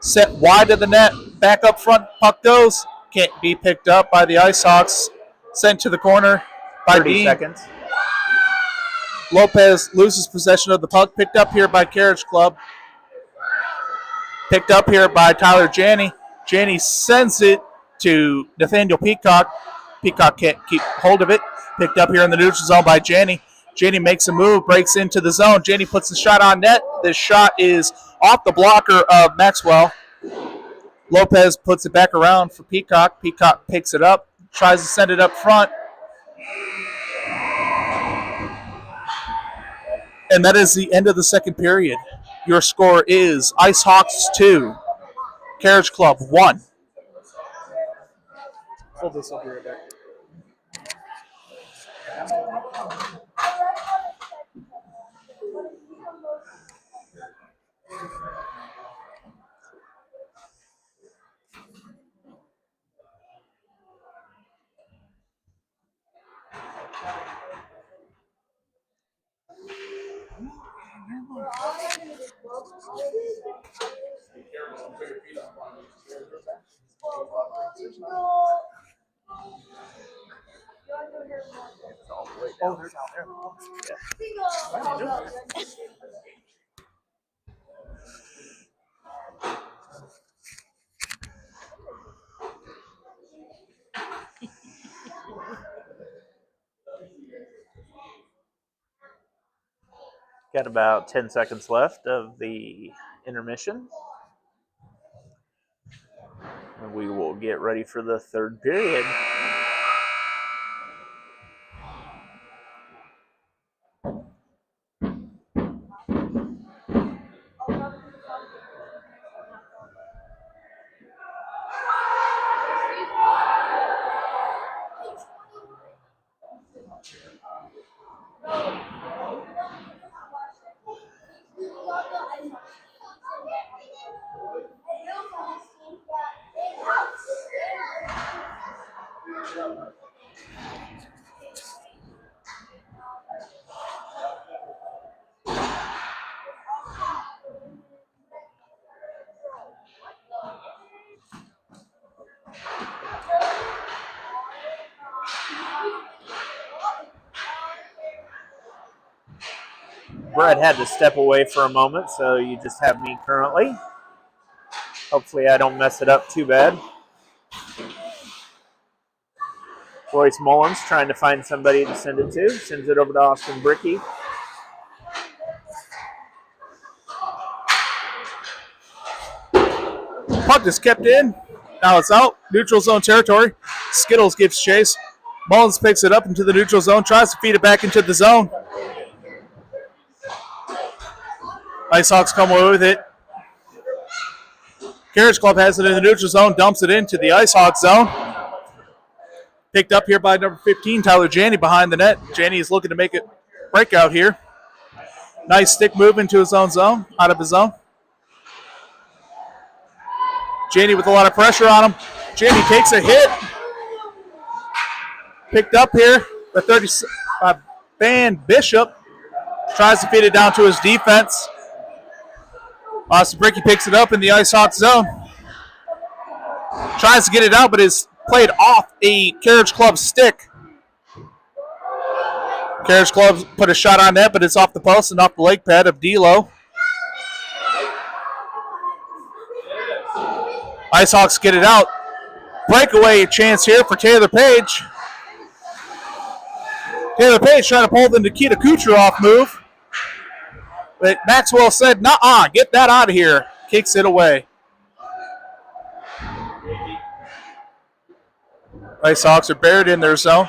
S4: Set wide of the net. Back up front. Puck goes. Can't be picked up by the IceHawks. Sent to the corner by
S2: 30
S4: Dean.
S2: seconds.
S4: Lopez loses possession of the puck. Picked up here by Carriage Club. Picked up here by Tyler Janney. Janney sends it to Nathaniel Peacock. Peacock can't keep hold of it. Picked up here in the neutral zone by Janney. Janney makes a move, breaks into the zone. Janney puts the shot on net. This shot is off the blocker of Maxwell. Lopez puts it back around for Peacock. Peacock picks it up, tries to send it up front. And that is the end of the second period. Your score is IceHawks 2, Carriage Club 1. Hold this up here right there. Oh, they're down there.
S2: Got about 10 seconds left of the intermission. And we will get ready for the third period. Brett had to step away for a moment, so you just have me currently. Hopefully I don't mess it up too bad. Royce Mullins trying to find somebody to send it to. Sends it over to Austin Brickey.
S4: Puck is kept in. Now it's out. Neutral zone territory. Skittles gives chase. Mullins picks it up into the neutral zone. Tries to feed it back into the zone. IceHawks come away with it. Carriage Club has it in the neutral zone. Dumps it into the IceHawks zone. Picked up here by number 15, Tyler Janney behind the net. Janney is looking to make it breakout here. Nice stick move into his own zone, out of his zone. Janney with a lot of pressure on him. Janney takes a hit. Picked up here. The 30 Van Bishop tries to feed it down to his defense. Austin Bricky picks it up in the IceHawks zone. Tries to get it out, but is played off a Carriage Club stick. Carriage Club put a shot on that, but it's off the post and off the leg pad of D'Lo. IceHawks get it out. Breakaway chance here for Taylor Page. Taylor Page trying to pull the Nikita Kucherov move. But Maxwell said, "Nuh-uh, get that out of here." Kicks it away. IceHawks are buried in their zone.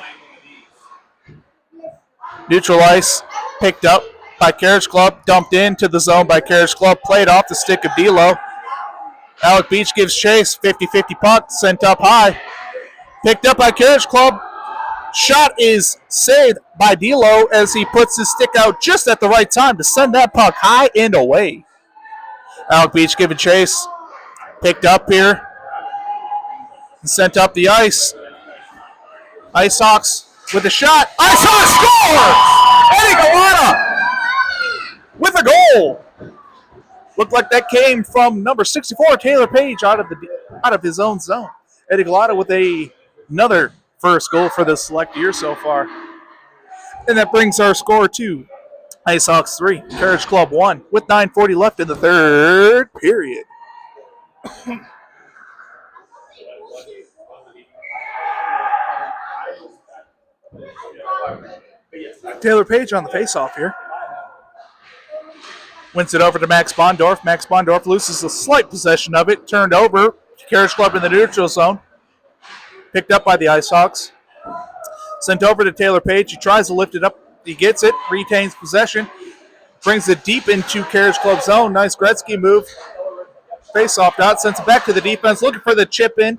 S4: Neutral ice picked up by Carriage Club, dumped into the zone by Carriage Club, played off the stick of D'Lo. Alec Beach gives chase, 50-50 puck, sent up high. Picked up by Carriage Club. Shot is saved by D'Lo as he puts his stick out just at the right time to send that puck high and away. Alec Beach giving chase. Picked up here. And sent up the ice. IceHawks with a shot. IceHawks score! Eddie Galata with a goal. Looked like that came from number 64, Taylor Page, out of his own zone. Eddie Galata with another first goal for the select year so far. And that brings our score to IceHawks 3, Carriage Club 1, with 9:40 left in the third period. Taylor Page on the faceoff here. Wins it over to Max Bondorf. Max Bondorf loses a slight possession of it. Turned over to Carriage Club in the neutral zone. Picked up by the IceHawks. Sent over to Taylor Page. He tries to lift it up. He gets it. Retains possession. Brings it deep into Carriage Club zone. Nice Gretzky move. Face-off out. Sends it back to the defense. Looking for the chip in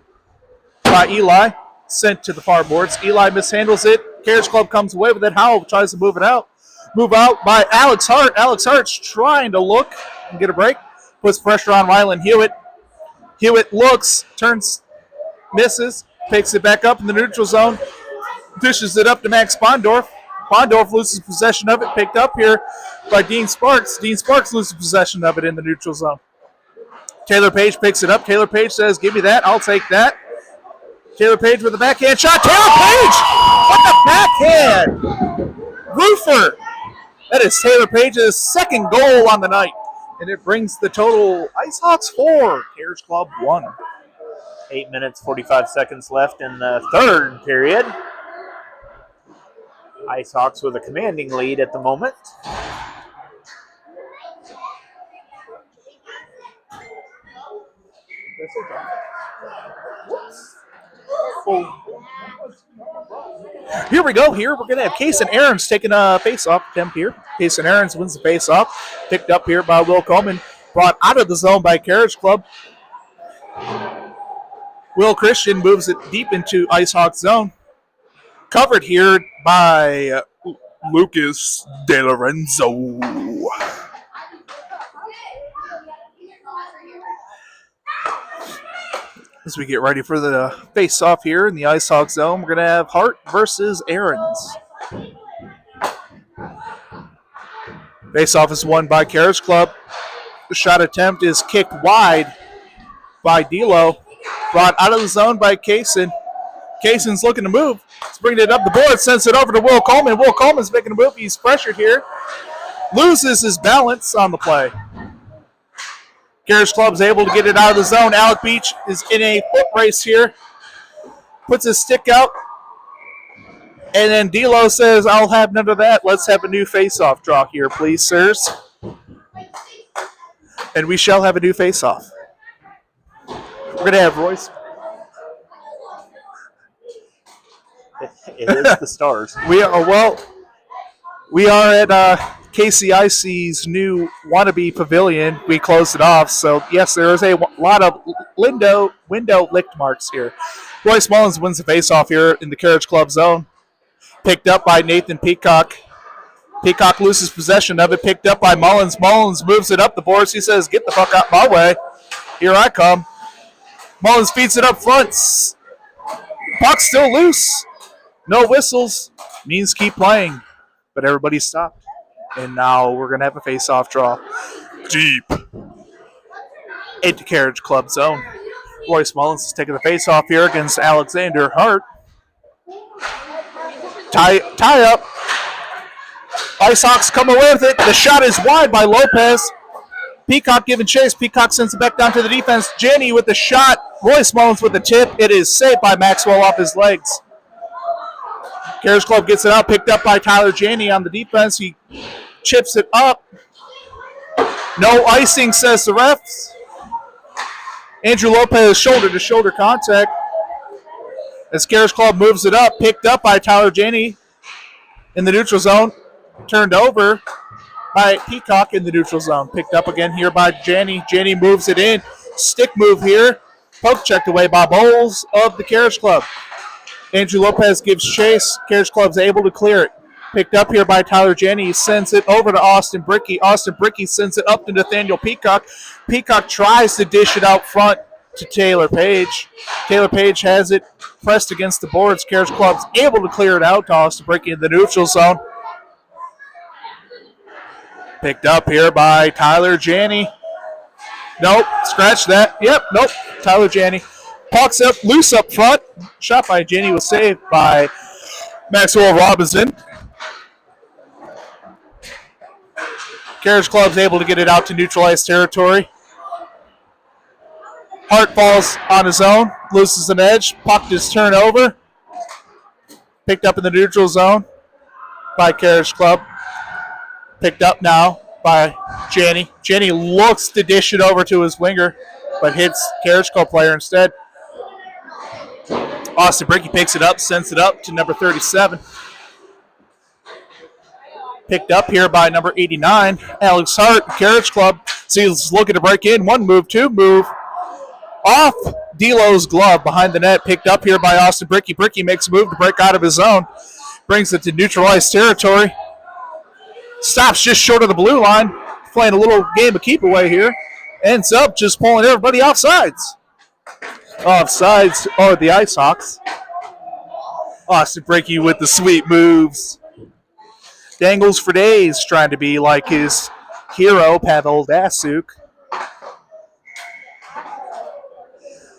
S4: by Eli. Sent to the far boards. Eli mishandles it. Carriage Club comes away with it. Howell tries to move it out. Move out by Alex Hart. Alex Hart's trying to look and get a break. Puts pressure on Rylan Hewitt. Hewitt looks, turns, misses, picks it back up in the neutral zone. Dishes it up to Max Bondorf. Bondorf loses possession of it. Picked up here by Dean Sparks. Dean Sparks loses possession of it in the neutral zone. Taylor Page picks it up. Taylor Page says, "Give me that. I'll take that." Taylor Page with a backhand shot. Taylor Page with the backhand. Roofer. That is Taylor Page's second goal on the night. And it brings the total IceHawks 4, Carriage Club 1.
S2: 8 minutes, 45 seconds left in the third period. IceHawks with a commanding lead at the moment.
S4: Here we go. Here we're going to have Case and Aarons taking a face-off attempt here. Case and Aarons wins the face-off. Picked up here by Will Coleman. Brought out of the zone by Carriage Club. Will Christian moves it deep into IceHawks zone. Covered here by Lucas De Lorenzo. As we get ready for the face-off here in the IceHawks zone, we're going to have Hart versus Aarons. Face-off is won by Carriage Club. The shot attempt is kicked wide by D'Lo. Brought out of the zone by Kaysen. Kaysen's looking to move. He's bringing it up the board, sends it over to Will Coleman. Will Coleman's making a move. He's pressured here. Loses his balance on the play. Carriage Club's able to get it out of the zone. Alec Beach is in a foot race here. Puts his stick out. And then D'Lo says, "I'll have none of that. Let's have a new face-off draw here, please, sirs." And we shall have a new face-off. We're going to have Royce.
S2: It is the Stars.
S4: We are at KCIC's new wannabe pavilion. We closed it off, so yes, there is a lot of window licked marks here. Royce Mullins wins the face-off here in the Carriage Club zone. Picked up by Nathan Peacock. Peacock loses possession of it. Picked up by Mullins. Mullins moves it up the boards. He says, "Get the fuck out my way. Here I come." Mullins feeds it up front. Puck's still loose. No whistles means keep playing, but everybody stopped. And now we're going to have a face-off draw. Deep into Carriage Club zone. Royce Mullins is taking the face-off here against Alexander Hart. Tie up. IceHawks come away with it. The shot is wide by Lopez. Peacock giving chase. Peacock sends it back down to the defense. Janney with the shot. Royce Mullins with the tip. It is saved by Maxwell off his legs. Carriage Club gets it out. Picked up by Tyler Janney on the defense. He chips it up. No icing, says the refs. Andrew Lopez shoulder-to-shoulder contact. As Carriage Club moves it up. Picked up by Tyler Janney in the neutral zone. Turned over by Peacock in the neutral zone. Picked up again here by Janney. Janney moves it in. Stick move here. Poke checked away by Bowles of the Carriage Club. Andrew Lopez gives chase. Carriage Club's able to clear it. Picked up here by Tyler Janney. He sends it over to Austin Brickey. Austin Brickey sends it up to Nathaniel Peacock. Peacock tries to dish it out front to Taylor Page. Taylor Page has it pressed against the boards. Carriage Club's able to clear it out to Austin Brickey in the neutral zone. Picked up here by Tyler Janney. Nope, scratch that. Yep, nope, Tyler Janney. Puck's up, loose up front. Shot by Janney was saved by Maxwell Robinson. Carriage Club's able to get it out to neutralize territory. Hart falls on his own, loses an edge. Puck is turned over. Picked up in the neutral zone by Carriage Club. Picked up now by Janney. Janney looks to dish it over to his winger, but hits Carriage Club player instead. Austin Brickey picks it up, sends it up to number 37. Picked up here by number 89, Alex Hart, Carriage Club. So he's looking to break in. One move, two move. Off D'Lo's glove behind the net. Picked up here by Austin Brickey. Brickey makes a move to break out of his zone. Brings it to neutralized territory. Stops just short of the blue line. Playing a little game of keep away here. Ends up just pulling everybody offsides. Offsides are the IceHawks. Austin Brickey with the sweet moves. Dangles for days trying to be like his hero, Pavel Dasuk.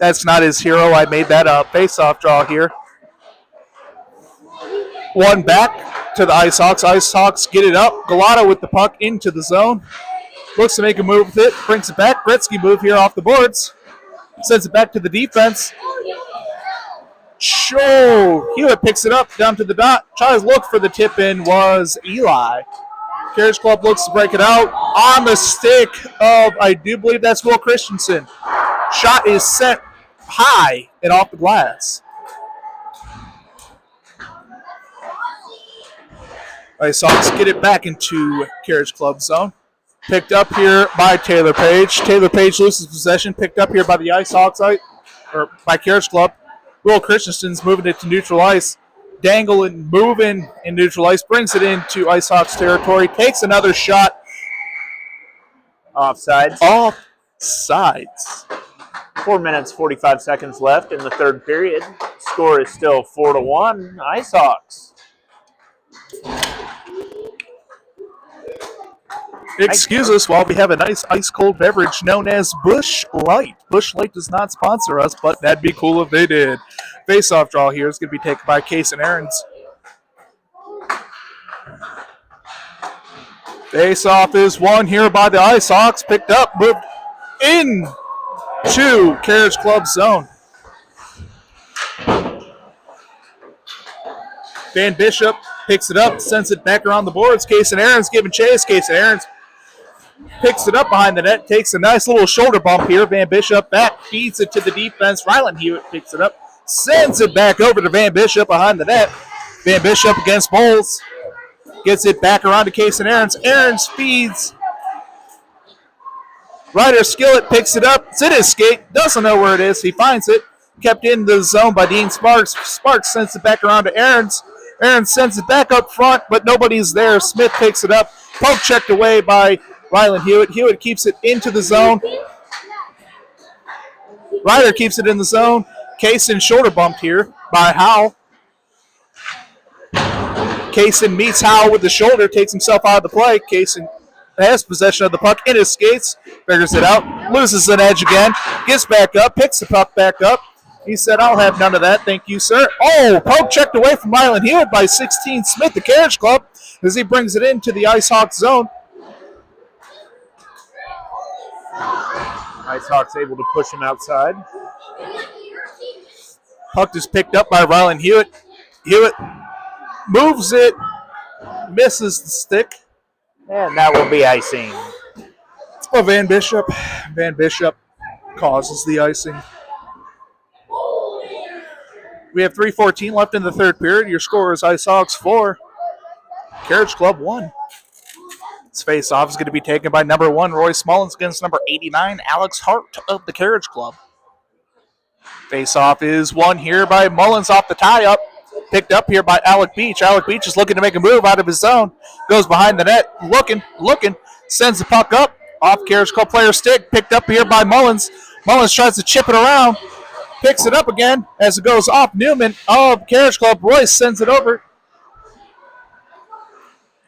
S4: That's not his hero. I made that up. Face-off draw here. One back to the IceHawks. IceHawks get it up. Galata with the puck into the zone. Looks to make a move with it. Brings it back. Gretzky move here off the boards. Sends it back to the defense. Hewitt picks it up down to the dot. Tries to look for the tip in was Eli. Carriage Club looks to break it out on the stick of, I do believe that's Will Christensen. Shot is sent high and off the glass. IceHawks get it back into Carriage Club zone. Picked up here by Taylor Page. Taylor Page loses possession. Picked up here by the IceHawks, or by Carriage Club. Will Christensen's moving it to neutral ice. Dangle and moving in neutral ice. Brings it into IceHawks territory. Takes another shot.
S2: Offsides.
S4: Offsides.
S2: 4 minutes, 45 seconds left in the third period. Score is still 4-1. IceHawks.
S4: Excuse us while we have a nice ice-cold beverage known as Busch Light. Busch Light does not sponsor us, but that'd be cool if they did. Face-off draw here is going to be taken by Case and Aarons. Face-off is won here by the IceHawks. Picked up, moved in to Carriage Club zone. Van Bishop picks it up, sends it back around the boards. Case and Aarons giving chase. Case and Aarons picks it up behind the net, takes a nice little shoulder bump here. Van Bishop back, feeds it to the defense. Ryland Hewitt picks it up, sends it back over to Van Bishop behind the net. Van Bishop against Bowles. Gets it back around to Case and Aarons. Aarons feeds. Ryder Skillett picks it up. It's in his skate. Doesn't know where it is. He finds it. Kept in the zone by Dean Sparks. Sparks sends it back around to Aarons. Aarons sends it back up front, but nobody's there. Smith picks it up. Poke checked away by Ryland Hewitt. Hewitt keeps it into the zone. Ryder keeps it in the zone. Kaysen shoulder bumped here by Howell. Kaysen meets Howell with the shoulder, takes himself out of the play. Kaysen has possession of the puck in his skates, figures it out, loses an edge again, gets back up, picks the puck back up. He said, I'll have none of that, thank you, sir. Oh, poke checked away from Rylan Hewitt by 16 Smith, the Carriage Club, as he brings it into the IceHawks zone.
S2: IceHawks able to push him outside.
S4: Puck is picked up by Rylan Hewitt. Hewitt moves it, misses the stick.
S2: And that will be icing.
S4: Oh, Van Bishop. Van Bishop causes the icing. We have 3:14 left in the third period. Your score is IceHawks 4, Carriage Club 1. This face-off is going to be taken by number 1, Royce Mullins, against number 89, Alex Hart of the Carriage Club. Face-off is won here by Mullins off the tie-up. Picked up here by Alec Beach. Alec Beach is looking to make a move out of his zone. Goes behind the net, looking, sends the puck up. Off Carriage Club player stick. Picked up here by Mullins. Mullins tries to chip it around. Picks it up again as it goes off Newman of Carriage Club. Royce sends it over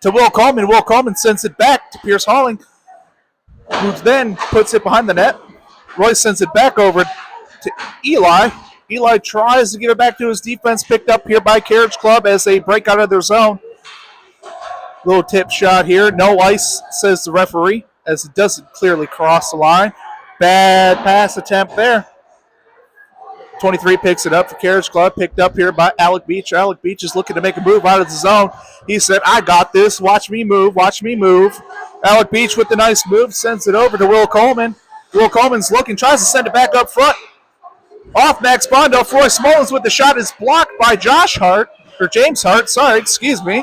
S4: to Will Coleman. Will Coleman sends it back to Pierce Halling, who then puts it behind the net. Royce sends it back over to Eli. Eli tries to give it back to his defense, picked up here by Carriage Club as they break out of their zone. Little tip shot here. No ice, says the referee, as it doesn't clearly cross the line. Bad pass attempt there. 23 picks it up for Carriage Club, picked up here by Alec Beach. Alec Beach is looking to make a move out of the zone. He said, I got this. Watch me move. Watch me move. Alec Beach with the nice move sends it over to Will Coleman. Will Coleman's looking, tries to send it back up front. Off Max Bondo. Royce Mullins with the shot is blocked by James Hart. Excuse me.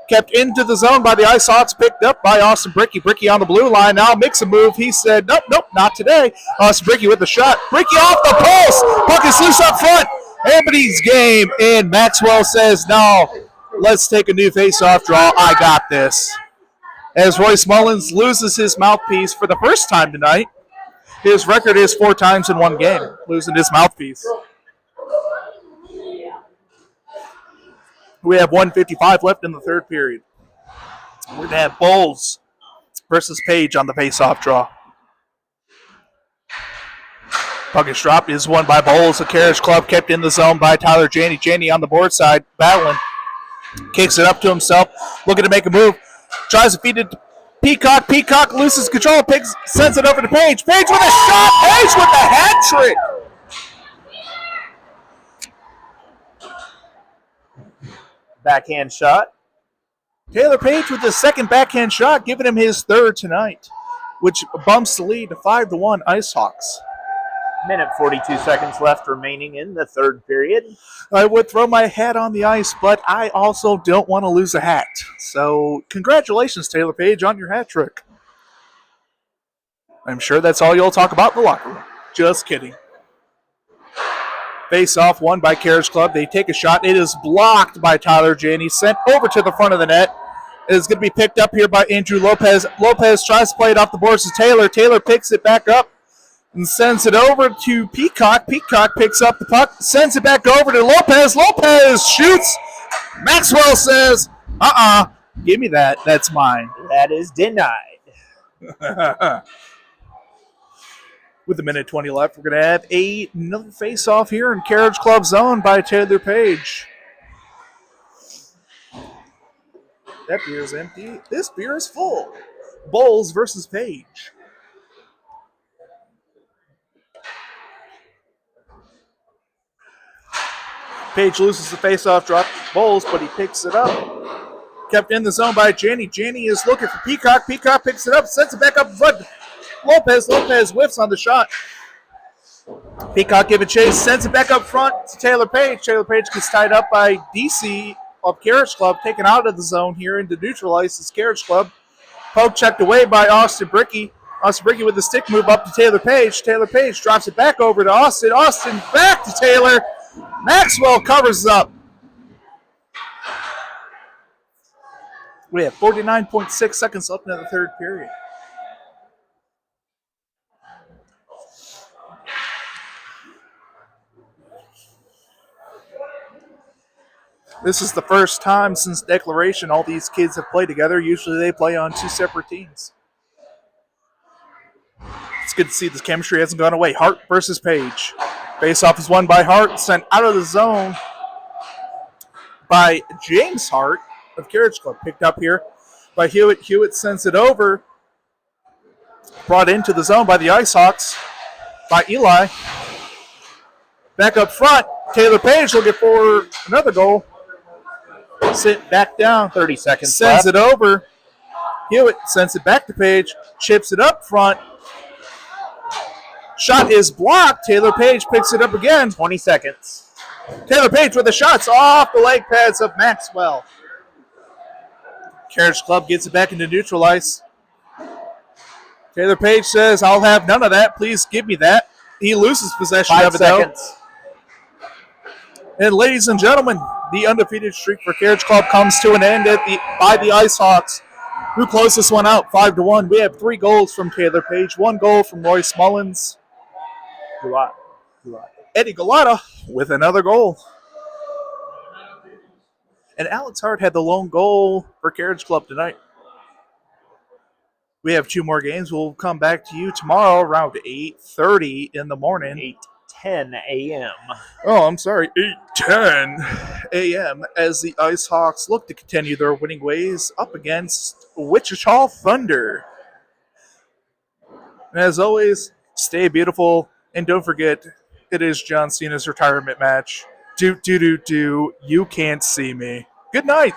S4: Kept into the zone by the IceHawks, picked up by Austin Bricky. Bricky on the blue line now makes a move. He said, nope, not today. Austin Bricky with the shot. Bricky off the pulse. Puck is loose up front. Everybody's game. And Maxwell says, no, let's take a new face-off draw. I got this. As Royce Mullins loses his mouthpiece for the first time tonight. His record is 4 times in one game, losing his mouthpiece. We have 1:55 left in the third period. We're going to have Bowles versus Page on the face-off draw. Puck is dropped, is won by Bowles. The Carriage Club kept in the zone by Tyler Janney. Janney on the board side, battling. Kicks it up to himself, looking to make a move. Tries to feed it to Peacock. Peacock loses control. Pigs sends it over to Page. Page with a shot. Page with the hat trick.
S2: Backhand shot.
S4: Taylor Page with the second backhand shot, giving him his third tonight, which bumps the lead to 5-1 IceHawks.
S2: Minute 42 seconds left remaining in the third period.
S4: I would throw my hat on the ice, but I also don't want to lose a hat. So congratulations, Taylor Page, on your hat trick. I'm sure that's all you'll talk about in the locker room. Just kidding. Face-off won by Carriage Club. They take a shot. It is blocked by Tyler Janney. Sent over to the front of the net. It is going to be picked up here by Andrew Lopez. Lopez tries to play it off the boards to Taylor. Taylor picks it back up and sends it over to Peacock. Peacock picks up the puck, sends it back over to Lopez. Lopez shoots. Maxwell says, give me that. That's mine.
S2: That is denied.
S4: With a minute 20 left, we're going to have another face-off here in Carriage Club zone by Taylor Page. That beer is empty. This beer is full. Bowles versus Page. Page loses the face-off, drops Bowles, but he picks it up. Kept in the zone by Janney. Janney is looking for Peacock. Peacock picks it up, sends it back up in front. Lopez whiffs on the shot. Peacock give a chase, sends it back up front to Taylor Page. Taylor Page gets tied up by DC of Carriage Club, taken out of the zone here into neutralize this Carriage Club. Poke checked away by Austin Bricky. Austin Bricky with the stick move up to Taylor Page. Taylor Page drops it back over to Austin. Austin back to Taylor. Maxwell covers up. We have 49.6 seconds left in the third period. This is the first time since declaration all these kids have played together. Usually they play on two separate teams. It's good to see this chemistry hasn't gone away. Hart versus Page. Face-off is won by Hart, sent out of the zone by James Hart of Carriage Club. Picked up here by Hewitt. Hewitt sends it over. Brought into the zone by the IceHawks by Eli. Back up front, Taylor Page looking for another goal. Sit back down.
S2: 30 seconds
S4: Sends
S2: left.
S4: it over. Hewitt sends it back to Page. Chips it up front. Shot is blocked. Taylor Page picks it up again.
S2: 20 seconds.
S4: Taylor Page with the shots off the leg pads of Maxwell. Carriage Club gets it back into neutral ice. Taylor Page says, I'll have none of that. Please give me that. He loses possession
S2: 5
S4: of it,
S2: seconds.
S4: though. And ladies and gentlemen, the undefeated streak for Carriage Club comes to an end by the IceHawks, who closed this one out 5-1. We have 3 goals from Taylor Page, 1 goal from Royce Mullins. Eddie Galata with another goal. And Alex Hart had the lone goal for Carriage Club tonight. We have 2 more games. We'll come back to you tomorrow around 8:30 in the morning.
S2: 8:10 a.m.
S4: Oh, I'm sorry. 8:10 a.m. as the IceHawks look to continue their winning ways up against Wichita Thunder. And as always, stay beautiful. And don't forget, it is John Cena's retirement match. You can't see me. Good night.